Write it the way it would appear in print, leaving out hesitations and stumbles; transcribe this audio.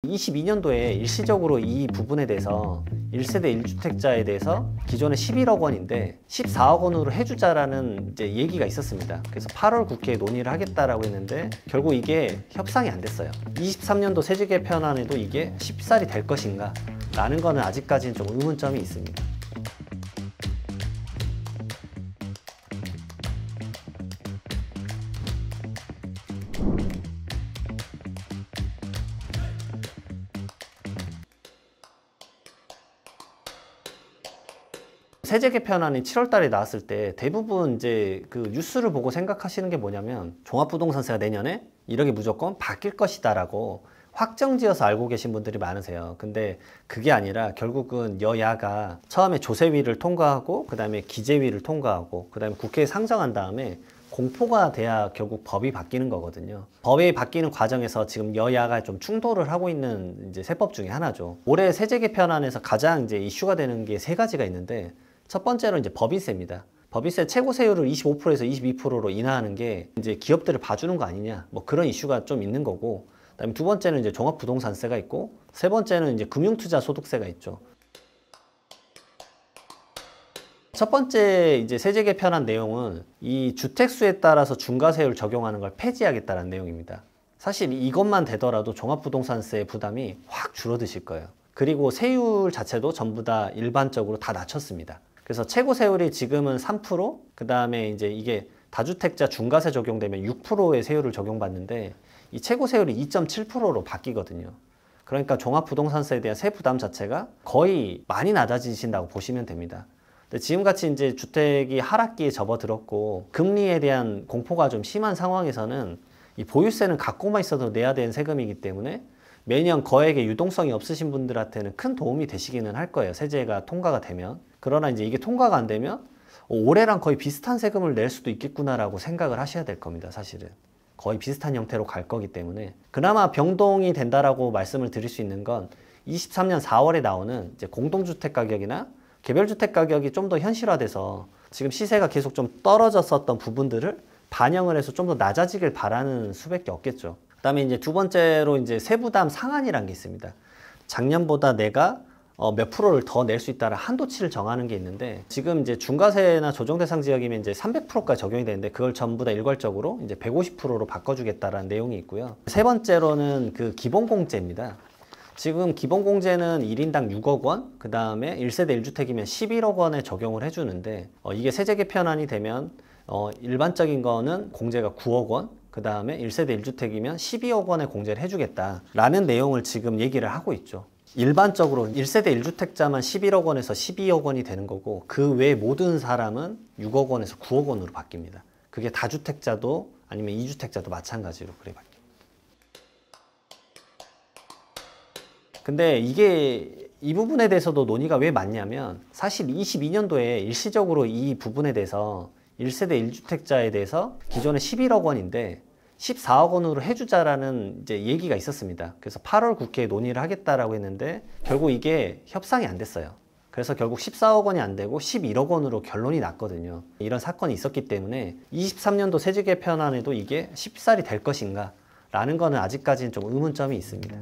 22년도에 일시적으로 이 부분에 대해서 1세대 1주택자에 대해서 기존에 11억 원인데 14억 원으로 해주자라는 이제 얘기가 있었습니다. 그래서 8월 국회에 논의를 하겠다라고 했는데 결국 이게 협상이 안 됐어요. 23년도 세제 개편안에도 이게 쉽사리 될 것인가 라는 거는 아직까지는 좀 의문점이 있습니다. 세제 개편안이 7월 달에 나왔을 때 대부분 이제 그 뉴스를 보고 생각하시는 게 뭐냐면 종합부동산세가 내년에 1억이 무조건 바뀔 것이다라고 확정지어서 알고 계신 분들이 많으세요. 근데 그게 아니라 결국은 여야가 처음에 조세위를 통과하고 그 다음에 기재위를 통과하고 그 다음에 국회에 상정한 다음에 공포가 돼야 결국 법이 바뀌는 거거든요. 법이 바뀌는 과정에서 지금 여야가 좀 충돌을 하고 있는 이제 세법 중에 하나죠. 올해 세제 개편안에서 가장 이제 이슈가 되는 게 세 가지가 있는데 첫 번째로 이제 법인세입니다. 법인세 최고 세율을 25%에서 22%로 인하하는 게 이제 기업들을 봐주는 거 아니냐, 뭐 그런 이슈가 좀 있는 거고, 그다음에 두 번째는 이제 종합부동산세가 있고, 세 번째는 이제 금융투자소득세가 있죠. 첫 번째 이제 세제 개편안 내용은 이 주택수에 따라서 중과세율 적용하는 걸 폐지하겠다는 내용입니다. 사실 이것만 되더라도 종합부동산세 부담이 확 줄어드실 거예요. 그리고 세율 자체도 전부 다 일반적으로 다 낮췄습니다. 그래서 최고 세율이 지금은 3%, 그 다음에 이제 이게 다주택자 중과세 적용되면 6%의 세율을 적용받는데 이 최고 세율이 2.7%로 바뀌거든요. 그러니까 종합부동산세에 대한 세부담 자체가 거의 많이 낮아지신다고 보시면 됩니다. 근데 지금같이 이제 주택이 하락기에 접어들었고 금리에 대한 공포가 좀 심한 상황에서는 이 보유세는 갖고만 있어도 내야 되는 세금이기 때문에 매년 거액의 유동성이 없으신 분들한테는 큰 도움이 되시기는 할 거예요. 세제가 통과가 되면. 그러나 이제 이게 통과가 안 되면 올해랑 거의 비슷한 세금을 낼 수도 있겠구나라고 생각을 하셔야 될 겁니다. 사실은 거의 비슷한 형태로 갈 거기 때문에 그나마 변동이 된다라고 말씀을 드릴 수 있는 건 23년 4월에 나오는 이제 공동주택 가격이나 개별주택 가격이 좀 더 현실화돼서 지금 시세가 계속 좀 떨어졌었던 부분들을 반영을 해서 좀 더 낮아지길 바라는 수밖에 없겠죠. 그 다음에 이제 두 번째로 이제 세부담 상한이라는 게 있습니다. 작년보다 내가 몇 프로를 더 낼 수 있다는 한도치를 정하는 게 있는데 지금 이제 중과세나 조정대상 지역이면 이제 300%까지 적용이 되는데 그걸 전부 다 일괄적으로 이제 150%로 바꿔주겠다라는 내용이 있고요. 세 번째로는 그 기본공제입니다. 지금 기본공제는 1인당 6억 원, 그 다음에 1세대 1주택이면 11억 원에 적용을 해주는데 이게 세제 개편안이 되면 일반적인 거는 공제가 9억 원, 그 다음에 1세대 1주택이면 12억 원에 공제를 해주겠다라는 내용을 지금 얘기를 하고 있죠. 일반적으로 1세대 1주택자만 11억 원에서 12억 원이 되는 거고 그 외 모든 사람은 6억 원에서 9억 원으로 바뀝니다. 그게 다주택자도 아니면 2주택자도 마찬가지로 그래 바뀝니다. 근데 이게 이 부분에 대해서도 논의가 왜 많냐면 사실 22년도에 일시적으로 이 부분에 대해서 1세대 1주택자에 대해서 기존에 11억 원인데 14억 원으로 해주자라는 이제 얘기가 있었습니다. 그래서 8월 국회에 논의를 하겠다라고 했는데 결국 이게 협상이 안 됐어요. 그래서 결국 14억 원이 안 되고 11억 원으로 결론이 났거든요. 이런 사건이 있었기 때문에 23년도 세제 개편안에도 이게 쉽사리 될 것인가 라는 거는 아직까지는 좀 의문점이 있습니다.